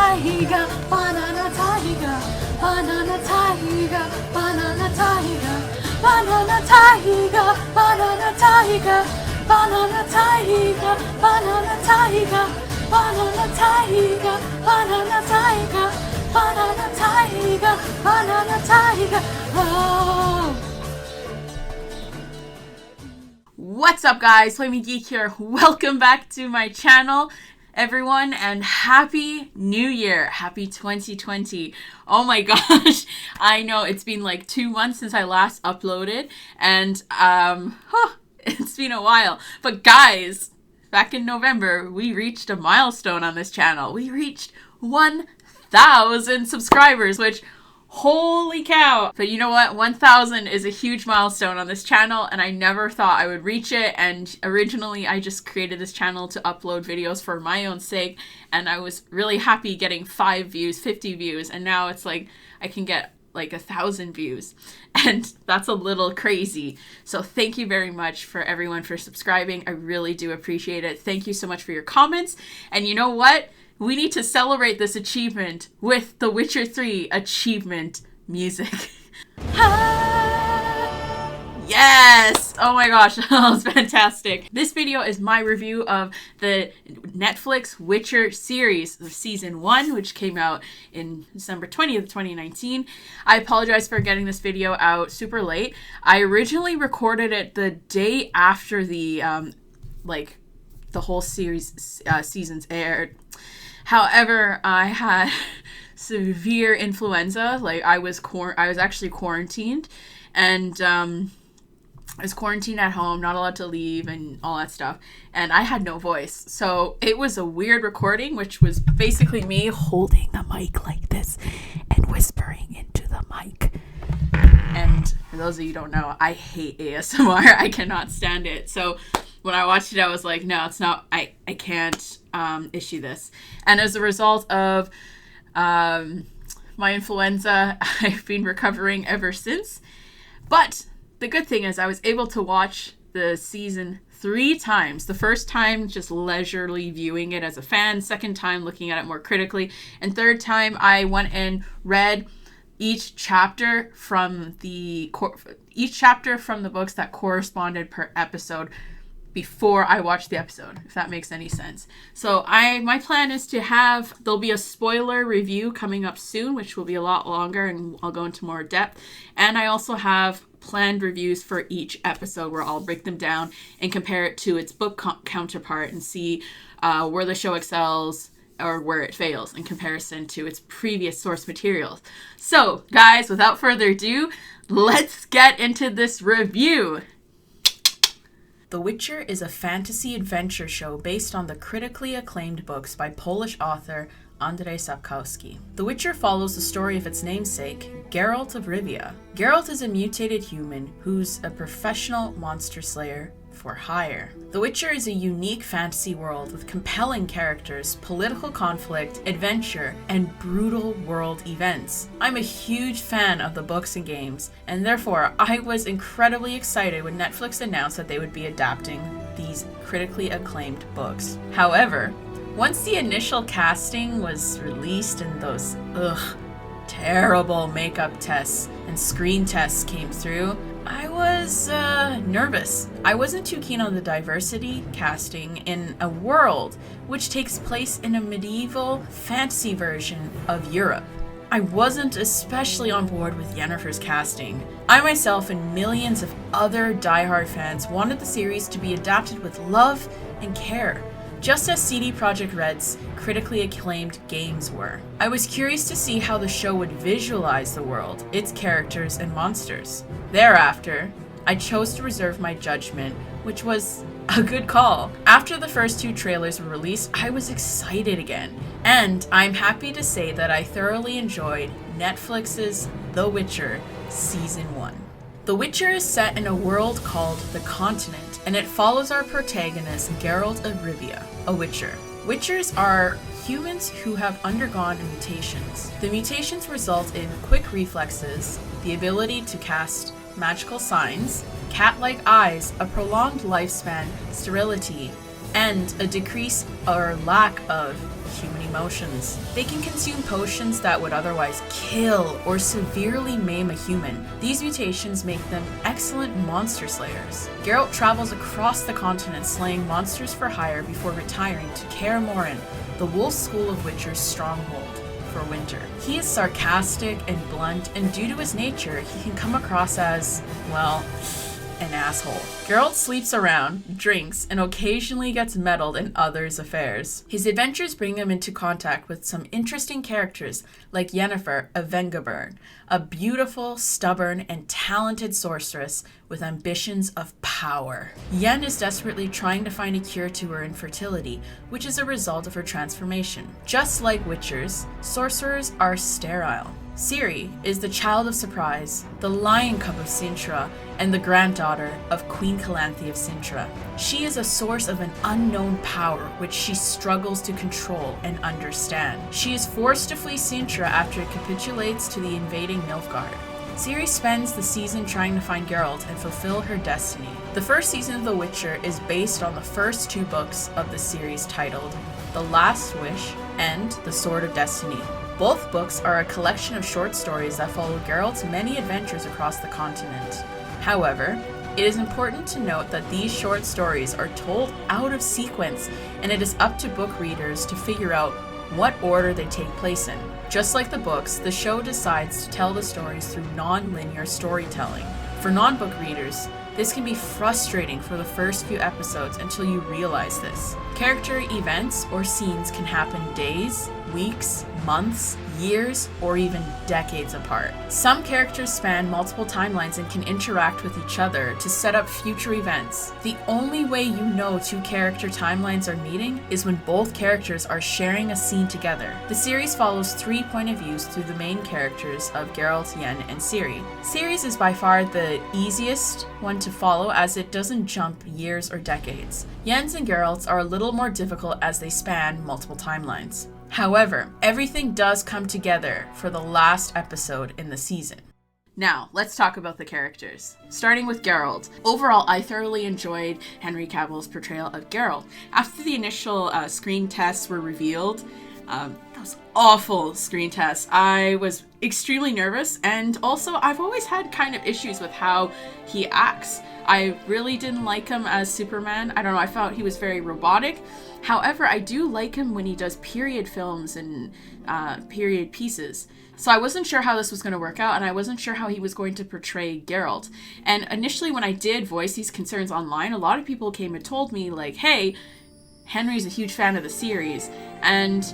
tiger, banana tiger, banana tiger, banana tiger, banana tiger, banana tiger, banana tiger, banana tiger, banana tiger, banana tiger, banana tiger, banana tiger. Oh. What's up, guys? Flaming Geek here. Welcome back to my channel, everyone, and Happy New Year. Happy 2020. Oh my gosh. I know it's been like 2 months since I last uploaded, and it's been a while. But guys, back in November, we reached a milestone on this channel. We reached 1,000 subscribers, which, holy cow. But you know what? 1,000 is a huge milestone on this channel, and I never thought I would reach it. And originally, I just created this channel to upload videos for my own sake, and I was really happy getting 5 views, 50 views, and now it's like I can get like 1,000 views, and that's a little crazy. So thank you very much for everyone for subscribing. I really do appreciate it. Thank you so much for your comments. And you know what? We need to celebrate this achievement with The Witcher 3 achievement music. Yes! Oh my gosh, that was fantastic. This video is my review of the Netflix Witcher series, season 1, which came out in December 20th, 2019. I apologize for getting this video out super late. I originally recorded it the day after the the whole series seasons aired. However, I had severe influenza. Like I was actually quarantined, and I was quarantined at home, not allowed to leave and all that stuff, and I had no voice. So it was a weird recording, which was basically me holding the mic like this and whispering into the mic. And for those of you who don't know, I hate ASMR. I cannot stand it. So when I watched it, I was like, no, it's not, I can't issue this. And as a result of my influenza, I've been recovering ever since. But the good thing is I was able to watch the season 3 times. The first time, just leisurely viewing it as a fan. Second time, looking at it more critically. And third time, I went and read each chapter from the books that corresponded per episode before I watch the episode, if that makes any sense. So my plan is to there'll be a spoiler review coming up soon, which will be a lot longer, and I'll go into more depth. And I also have planned reviews for each episode where I'll break them down and compare it to its book counterpart and see where the show excels or where it fails in comparison to its previous source materials. So guys, without further ado, let's get into this review. The Witcher is a fantasy adventure show based on the critically acclaimed books by Polish author Andrzej Sapkowski. The Witcher follows the story of its namesake, Geralt of Rivia. Geralt is a mutated human who's a professional monster slayer for hire. The Witcher is a unique fantasy world with compelling characters, political conflict, adventure, and brutal world events. I'm a huge fan of the books and games, and therefore I was incredibly excited when Netflix announced that they would be adapting these critically acclaimed books. However, once the initial casting was released and those terrible makeup tests and screen tests came through, I was nervous. I wasn't too keen on the diversity casting in a world which takes place in a medieval fantasy version of Europe. I wasn't especially on board with Yennefer's casting. I myself and millions of other diehard fans wanted the series to be adapted with love and care, just as CD Projekt Red's critically acclaimed games were. I was curious to see how the show would visualize the world, its characters, and monsters. Thereafter, I chose to reserve my judgment, which was a good call. After the first 2 trailers were released, I was excited again, and I'm happy to say that I thoroughly enjoyed Netflix's The Witcher Season 1. The Witcher is set in a world called The Continent, and it follows our protagonist, Geralt of Rivia, a Witcher. Witchers are humans who have undergone mutations. The mutations result in quick reflexes, the ability to cast magical signs, cat-like eyes, a prolonged lifespan, sterility, and a decrease or lack of human emotions. They can consume potions that would otherwise kill or severely maim a human. These mutations make them excellent monster slayers. Geralt travels across the continent slaying monsters for hire before retiring to Kaer Morhen, the Wolf School of Witcher's stronghold, for winter. He is sarcastic and blunt, and due to his nature, he can come across as, well, an asshole. Geralt sleeps around, drinks, and occasionally gets meddled in others' affairs. His adventures bring him into contact with some interesting characters like Yennefer of Vengerberg, a beautiful, stubborn, and talented sorceress with ambitions of power. Yen is desperately trying to find a cure to her infertility, which is a result of her transformation. Just like witchers, sorcerers are sterile. Ciri is the child of Surprise, the lion cub of Sintra, and the granddaughter of Queen Calanthe of Sintra. She is a source of an unknown power which she struggles to control and understand. She is forced to flee Sintra after it capitulates to the invading Nilfgaard. Ciri spends the season trying to find Geralt and fulfill her destiny. The first season of The Witcher is based on the first 2 books of the series titled The Last Wish and The Sword of Destiny. Both books are a collection of short stories that follow Geralt's many adventures across the continent. However, it is important to note that these short stories are told out of sequence, and it is up to book readers to figure out what order they take place in. Just like the books, the show decides to tell the stories through non-linear storytelling. For non-book readers, this can be frustrating for the first few episodes until you realize this. Character events or scenes can happen days, weeks, months, years, or even decades apart. Some characters span multiple timelines and can interact with each other to set up future events. The only way you know 2 character timelines are meeting is when both characters are sharing a scene together. The series follows 3 point of views through the main characters of Geralt, Yen, and Ciri. Ciri's is by far the easiest one to follow as it doesn't jump years or decades. Yen's and Geralt's are a little more difficult as they span multiple timelines. However, everything does come together for the last episode in the season. Now, let's talk about the characters. Starting with Geralt. Overall, I thoroughly enjoyed Henry Cavill's portrayal of Geralt. After the initial screen tests were revealed, those awful screen tests, I was extremely nervous, and also I've always had kind of issues with how he acts. I really didn't like him as Superman. I don't know, I felt he was very robotic. However, I do like him when he does period films and period pieces. So I wasn't sure how this was going to work out, and I wasn't sure how he was going to portray Geralt. And initially when I did voice these concerns online, a lot of people came and told me, like, hey, Henry's a huge fan of the series, and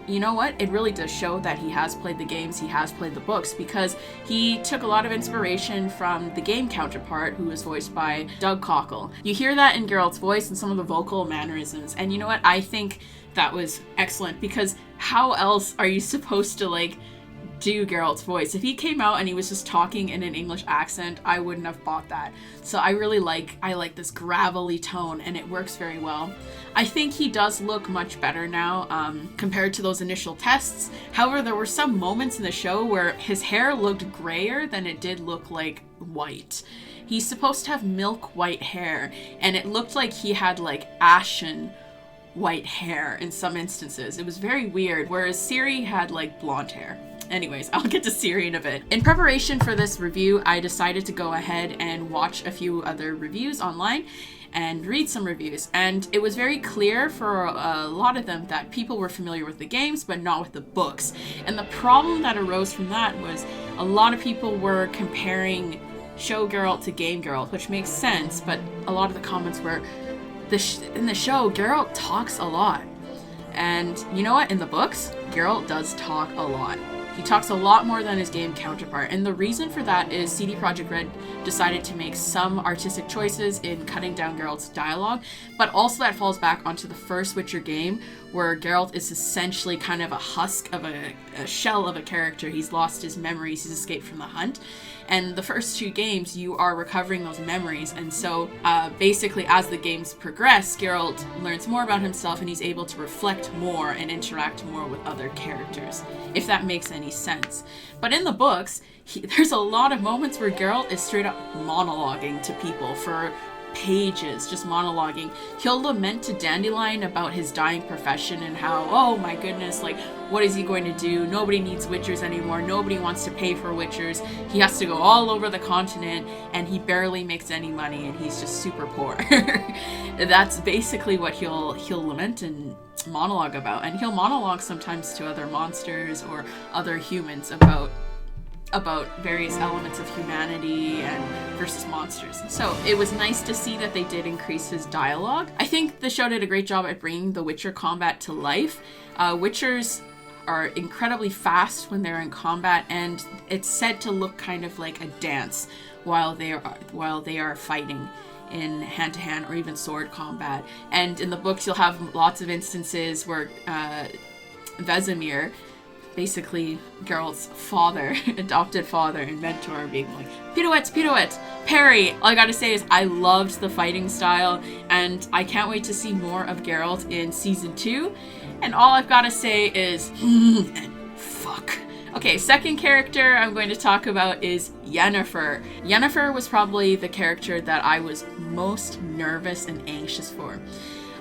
you know what? It really does show that he has played the games, he has played the books, because he took a lot of inspiration from the game counterpart, who was voiced by Doug Cockle. You hear that in Geralt's voice and some of the vocal mannerisms, and you know what? I think that was excellent, because how else are you supposed to, like, do Geralt's voice? If he came out and he was just talking in an English accent, I wouldn't have bought that. So I like this gravelly tone, and it works very well. I think he does look much better now compared to those initial tests. However, there were some moments in the show where his hair looked grayer than it did look like white. He's supposed to have milk white hair, and it looked like he had like ashen white hair in some instances. It was very weird, whereas Ciri had like blonde hair. Anyways, I'll get to Ciri in a bit. In preparation for this review, I decided to go ahead and watch a few other reviews online and read some reviews, and it was very clear for a lot of them that people were familiar with the games but not with the books. And the problem that arose from that was a lot of people were comparing show Geralt to game Geralt, which makes sense, but a lot of the comments were, in the show, Geralt talks a lot. And you know what? In the books, Geralt does talk a lot. He talks a lot more than his game counterpart, and the reason for that is CD Projekt Red decided to make some artistic choices in cutting down Geralt's dialogue, but also that falls back onto the first Witcher game, where Geralt is essentially kind of a husk of a shell of a character. He's lost his memories, he's escaped from the hunt, and the first 2 games you are recovering those memories, and so basically as the games progress, Geralt learns more about himself and he's able to reflect more and interact more with other characters, if that makes any sense. But in the books, there's a lot of moments where Geralt is straight up monologuing to people for pages just monologuing. He'll lament to Dandelion about his dying profession and how, oh my goodness, like, what is he going to do? Nobody needs witchers anymore. Nobody wants to pay for witchers. He has to go all over the continent and he barely makes any money and he's just super poor. That's basically what he'll lament and monologue about. And he'll monologue sometimes to other monsters or other humans about various elements of humanity and versus monsters. So it was nice to see that they did increase his dialogue. I think the show did a great job at bringing the Witcher combat to life. Witchers are incredibly fast when they're in combat, and it's said to look kind of like a dance while they are fighting in hand-to-hand or even sword combat. And in the books you'll have lots of instances where Vesemir, basically Geralt's father, adopted father and mentor, being like, pirouettes, parry. All I gotta say is I loved the fighting style, and I can't wait to see more of Geralt in season 2. And all I've gotta say is, and fuck. Okay, second character I'm going to talk about is Yennefer. Yennefer was probably the character that I was most nervous and anxious for.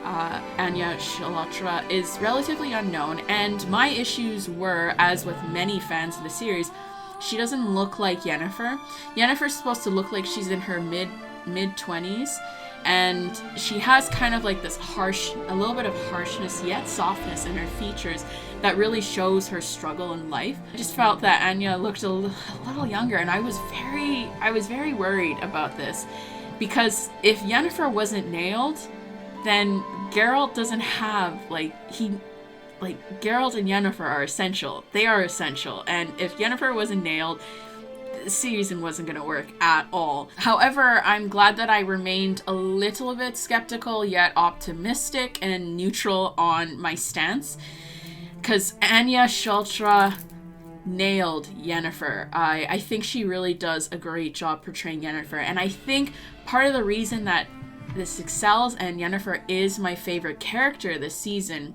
Anya Chalotra is relatively unknown, and my issues were, as with many fans of the series, she doesn't look like Yennefer. Yennefer's supposed to look like she's in her mid-20s, and she has kind of like this a little bit of harshness yet softness in her features that really shows her struggle in life. I just felt that Anya looked a little younger, and I was very worried about this, because if Yennefer wasn't nailed, then Geralt doesn't have, Geralt and Yennefer are essential. They are essential. And if Yennefer wasn't nailed, the season wasn't going to work at all. However, I'm glad that I remained a little bit skeptical yet optimistic and neutral on my stance, because Anya Chalotra nailed Yennefer. I think she really does a great job portraying Yennefer. And I think part of the reason that this excels and Yennefer is my favorite character this season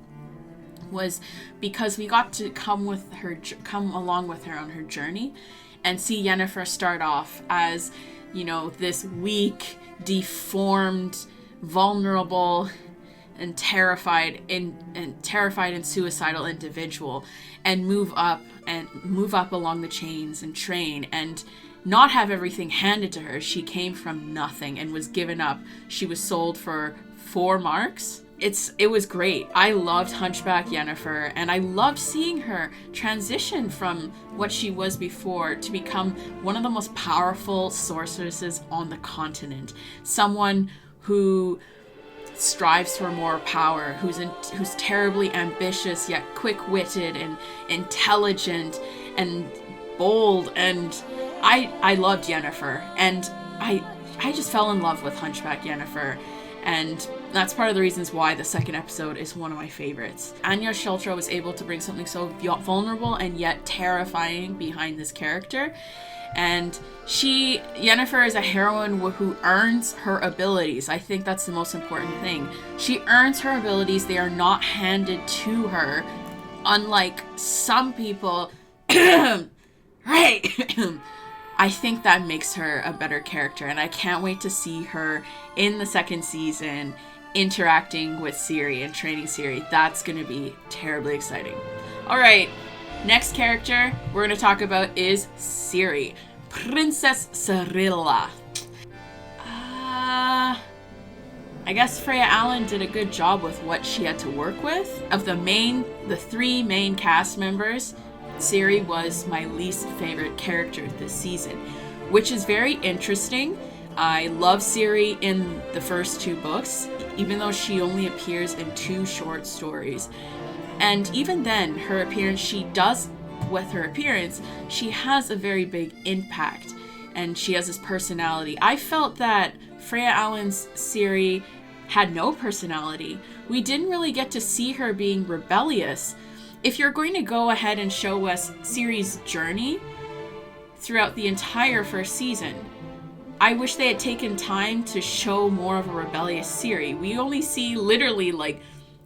was because we got to come along with her on her journey and see Yennefer start off as, this weak, deformed, vulnerable, and terrified and suicidal individual, and move up along the chains and train and not have everything handed to her. She came from nothing and was given up. She was sold for 4 marks. It was great. I loved Hunchback Yennefer, and I loved seeing her transition from what she was before to become one of the most powerful sorceresses on the continent. Someone who strives for more power, who's terribly ambitious yet quick-witted and intelligent and bold, and I loved Yennefer, and I just fell in love with Hunchback Yennefer, and that's part of the reasons why the second episode is one of my favorites. Anya Chalotra was able to bring something so vulnerable and yet terrifying behind this character, and Yennefer is a heroine who earns her abilities. I think that's the most important thing. She earns her abilities. They are not handed to her, unlike some people. Right. I think that makes her a better character, and I can't wait to see her in the second season interacting with Ciri and training Ciri. That's going to be terribly exciting. Alright, next character we're going to talk about is Ciri, Princess Cirilla. I guess Freya Allan did a good job with what she had to work with. Of the 3 main cast members, Ciri was my least favorite character this season, which is very interesting. I love Ciri in the first 2 books, even though she only appears in 2 short stories. And even then, she has a very big impact, and she has this personality. I felt that Freya Allan's Ciri had no personality. We didn't really get to see her being rebellious. If you're going to go ahead and show us Ciri's journey throughout the entire first season, I wish they had taken time to show more of a rebellious Ciri. We only see literally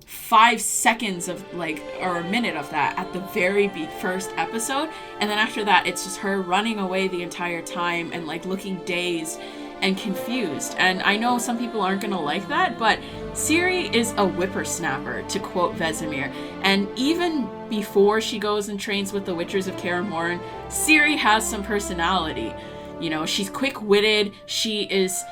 5 seconds of or a minute of that at the very first episode, and then after that it's just her running away the entire time and looking dazed and confused. And I know some people aren't gonna like that, but Ciri is a whippersnapper, to quote Vesemir. And even before she goes and trains with the Witchers of Kaer Morhen, Ciri has some personality. You know, she's quick-witted, she is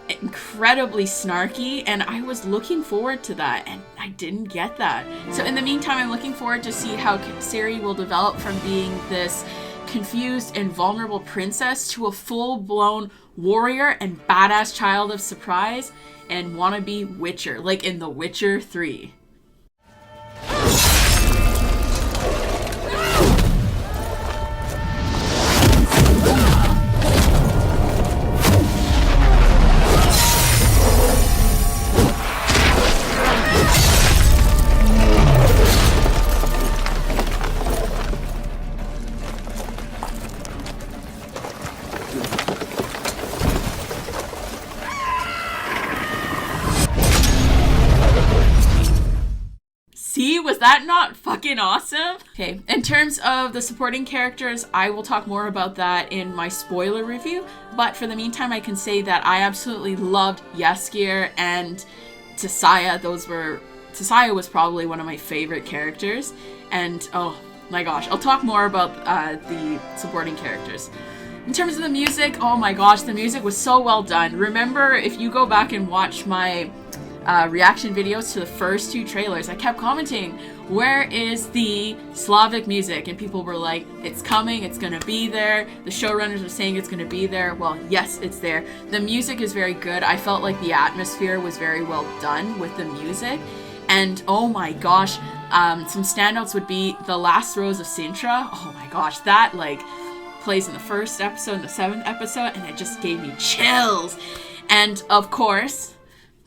incredibly snarky, and I was looking forward to that, and I didn't get that. So in the meantime, I'm looking forward to see how Ciri will develop from being this confused and vulnerable princess to a full-blown warrior and badass child of surprise and wannabe witcher, like in The Witcher 3. Was that not fucking awesome? Okay, in terms of the supporting characters, I will talk more about that in my spoiler review, but for the meantime, I can say that I absolutely loved Jaskier and Tissaia. Tissaia was probably one of my favorite characters, and oh my gosh, I'll talk more about the supporting characters. In terms of the music, oh my gosh, the music was so well done. Remember, if you go back and watch my reaction videos to the first 2 trailers, I kept commenting, where is the Slavic music? And people were like, it's coming, it's gonna be there. The showrunners were saying it's gonna be there. Well, yes, it's there. The music is very good. I felt like the atmosphere was very well done with the music. And oh my gosh, some standouts would be The Last Rose of Sintra. Oh my gosh, that like plays in the first episode and the 7th episode, and it just gave me chills. And of course,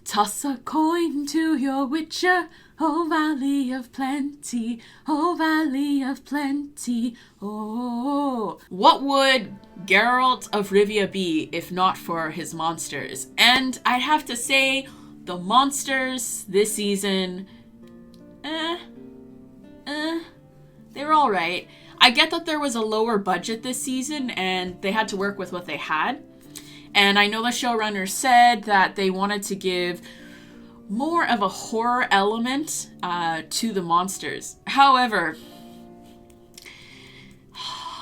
toss a coin to your witcher, oh valley of plenty, oh valley of plenty, oh. What would Geralt of Rivia be if not for his monsters? And I'd have to say, the monsters this season, they were alright. I get that there was a lower budget this season and they had to work with what they had. And I know the showrunners said that they wanted to give more of a horror element to the monsters. However,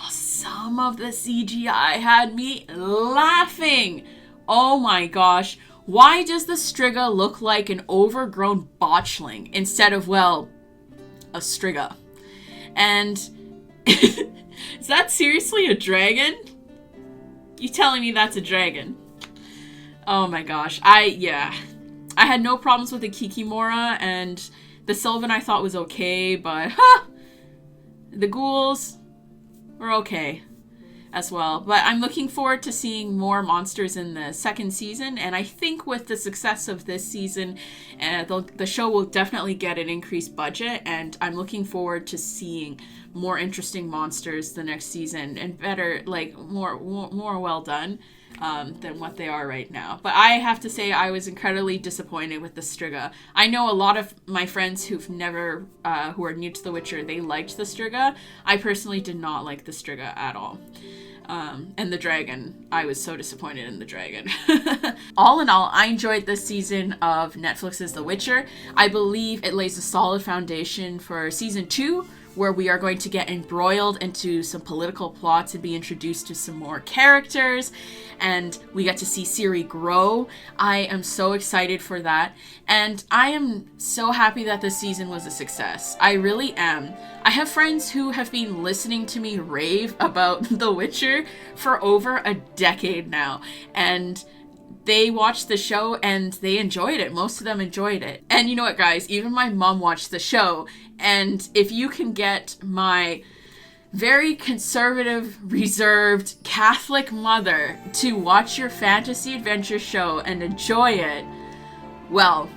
some of the CGI had me laughing. Oh my gosh. Why does the Striga look like an overgrown botchling instead of, well, a Striga? And is that seriously a dragon? You telling me that's a dragon? Oh my gosh. I had no problems with the Kikimora, and the Sylvan I thought was okay, but the ghouls were okay as well. But I'm looking forward to seeing more monsters in the 2nd season, and I think with the success of this season, the show will definitely get an increased budget, and I'm looking forward to seeing more interesting monsters the next season, and better, like, more well done than what they are right now. But I have to say, I was incredibly disappointed with the Striga. I know a lot of my friends who are new to The Witcher, they liked the Striga. I personally did not like the Striga at all. And the dragon, I was so disappointed in the dragon. All in all, I enjoyed this season of Netflix's The Witcher. I believe it lays a solid foundation for season 2, where we are going to get embroiled into some political plots and be introduced to some more characters, and we get to see Ciri grow. I am so excited for that, and I am so happy that this season was a success. I really am. I have friends who have been listening to me rave about The Witcher for over a decade now, and they watched the show and they enjoyed it. Most of them enjoyed it. And you know what, guys? Even my mom watched the show. And if you can get my very conservative, reserved Catholic mother to watch your fantasy adventure show and enjoy it, well,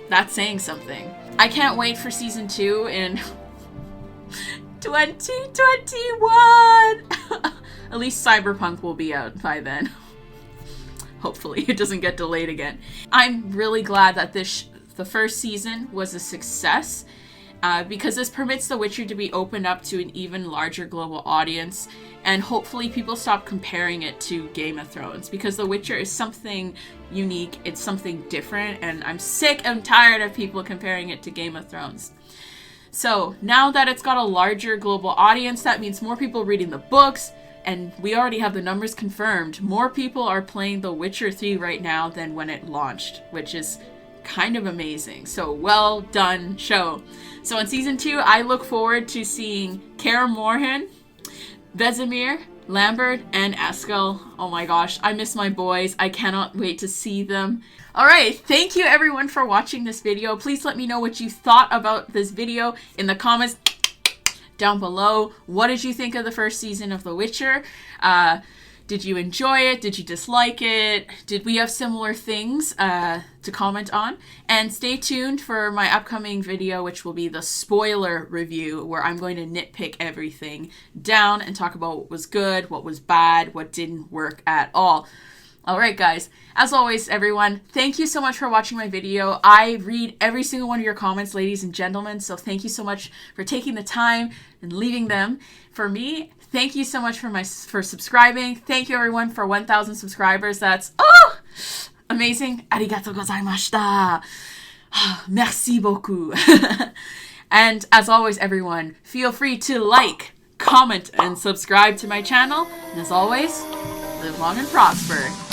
that's saying something. I can't wait for season 2 in 2021. At least Cyberpunk will be out by then. Hopefully it doesn't get delayed again. I'm really glad that the first season was a success, because this permits The Witcher to be opened up to an even larger global audience, and hopefully people stop comparing it to Game of Thrones, because The Witcher is something unique, it's something different, and I'm sick and tired of people comparing it to Game of Thrones. So now that it's got a larger global audience, that means more people reading the books, and we already have the numbers confirmed. More people are playing The Witcher 3 right now than when it launched, which is kind of amazing. So well done, show. So in season 2, I look forward to seeing Kaer Morhen, Vesemir, Lambert, and Eskel. Oh my gosh, I miss my boys. I cannot wait to see them. Alright, thank you everyone for watching this video. Please let me know what you thought about this video in the comments down below. What did you think of the first season of The Witcher? Did you enjoy it? Did you dislike it? Did we have similar things to comment on? And stay tuned for my upcoming video, which will be the spoiler review, where I'm going to nitpick everything down and talk about what was good, what was bad, what didn't work at all. Alright guys, as always everyone, thank you so much for watching my video. I read every single one of your comments, ladies and gentlemen, so thank you so much for taking the time and leaving them for me. Thank you so much for subscribing. Thank you everyone for 1,000 subscribers. That's amazing. Arigatou gozaimashita. Merci beaucoup. And as always everyone, feel free to like, comment, and subscribe to my channel. And as always, live long and prosper.